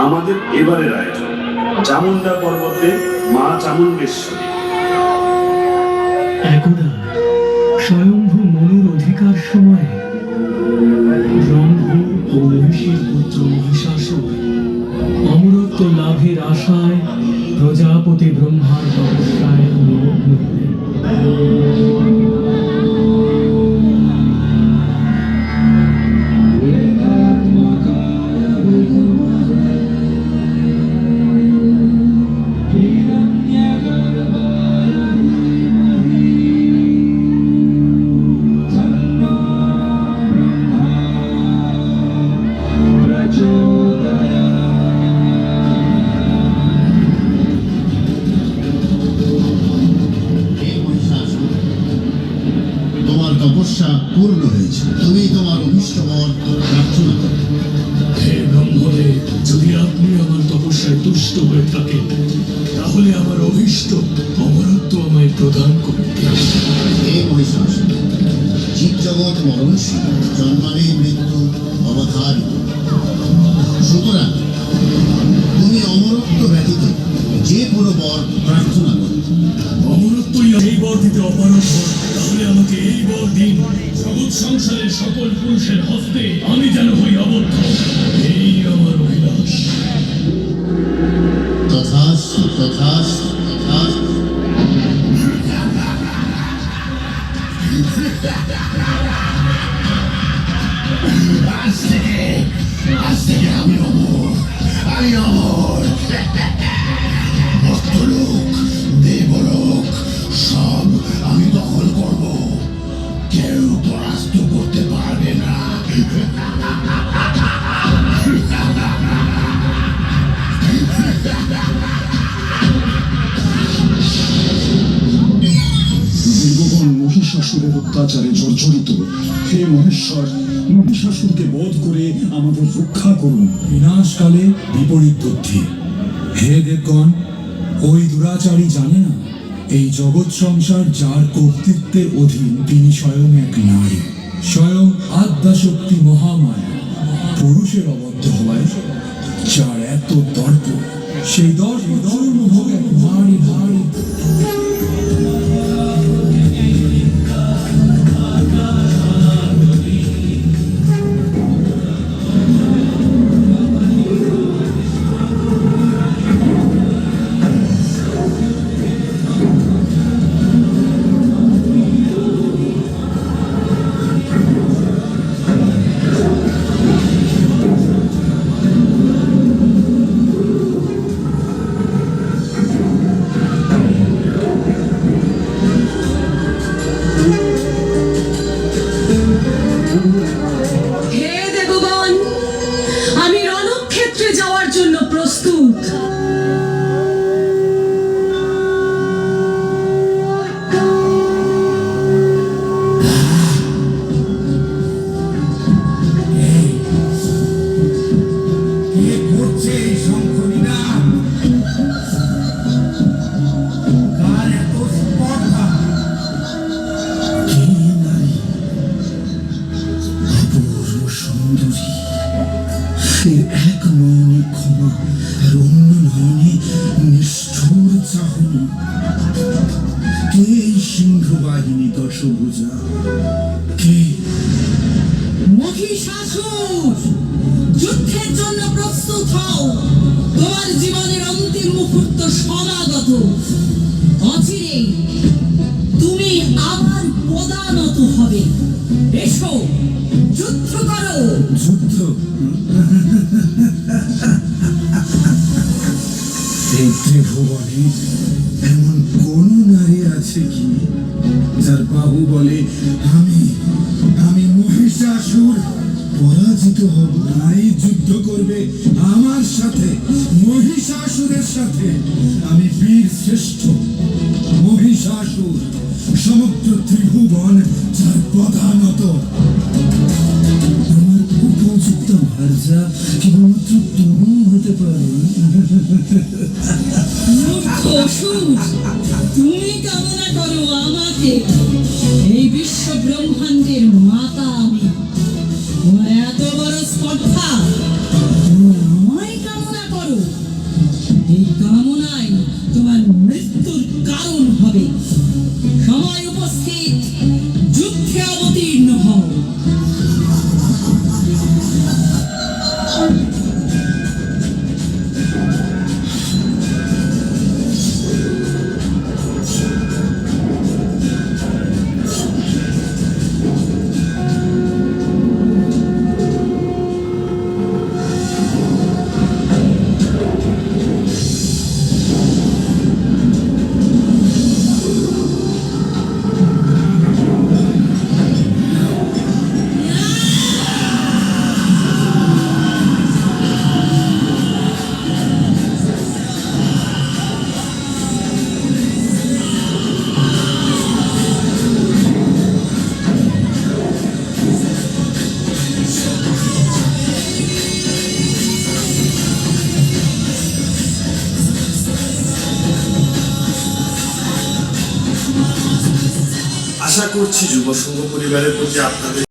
আমাদের এবারের আয়োজন চামুন্ডা পর্বতে মা চামুণ্ডেশ্বরী। একদা স্বয়ম্ভু মনুর অধিকার সময়ে ব্রহ্ম ও মহিষীর পুত্র মহিষাসুর অমরত্ব লাভের আশায় প্রজাপতি ব্রহ্মার তপস্যায় নিমগ্ন হলেন। তোমার তপস্যা পূর্ণ হয়েছে, তুমি তোমার অভিষ্ট বর প্রার্থনা করো। হে ব্রহ্মদেব, যদি আপনি আমার তপস্যায় তুষ্ট হয়ে থাকেন তাহলে আমার অভীষ্ট অমরত্ব আমায় প্রদান করুন। হে মহিষাসুর, জীবজগৎ মরণশীল, জন্মানেই মৃত্যু অবধারিত। সুতরাং তুমি অমরত্ব ব্যতীত যে কোনো বর প্রার্থনা করো। অমরত্বই এই বর দিতে অপারগ, তাহলে আমাকে এই বর দিন, জগৎ সংসারের সকল পুরুষের হস্তে আমি যেন হই আবদ্ধ, এই আমার অভিলাষ। তথাস্তু তথাস্তু তথাস্তু। আমি অমর। ভক্তলোক, দেবলোক সব আমি দখল করব, কেউ পরাস্ত করতে পারবে না। দেবগণ মহিষাসুরের অত্যাচারে জর্জরিত। হে মহেশ্বর, মহিষাসুরকে বধ করে আমাদের রক্ষা করুন। বিনাশকালে বিপরীত বুদ্ধি। হে দেবগণ, ওই দুরাচারী জানে না এই জগৎ সংসার যার কর্তৃত্বের অধীন তিনি স্বয়ং এক নারী, স্বয়ং আদ্যাশক্তি মহামায়া। পুরুষের অবদ্ধ হওয়ায় যার এত দর্প, সেই দর্প চূর্ণ হোক এক নারী নারী। হে দেবগণ, আমি রণক্ষেত্রে যাওয়ার জন্য প্রস্তুত। এক নয়নে ক্ষমা আর অন্য নয়নে নিষ্ঠুর চাহনি। কে এই সিংহ বাহিনী দশভুজা? কে? মহিষাসুর, যুদ্ধের জন্য প্রস্তুত হও। তোমার জীবনের অন্তিম মুহূর্ত সমাগত। অচিরেই তুমি আমার পদানত হবে। এসো, যুদ্ধ করো। যুদ্ধ? এই ত্রিভুবনে এমন কোন নারী আছে কি যার বাহু বলে আমি আমি মহিষাসুর পরাজিত হব? নারী যুদ্ধ করবে আমার সাথে, মহিষাসুরের সাথে। আমি বীর শ্রেষ্ঠ মহিষাসুর, সমগ্র ত্রিভুবন যার পদানত। আমার উপযুক্ত ভার্যা কেবলমাত্র তুমি হতে পারো। মূর্খ অসুর, তুমি কামনা করো আমাকে। এই বিশ্ব ব্রহ্মাণ্ডের মাতা আমি। তোমার এত বড় স্পর্ধা? আমার আশা করছি যুব সংঘ পরিবারের প্রতি আপনাদের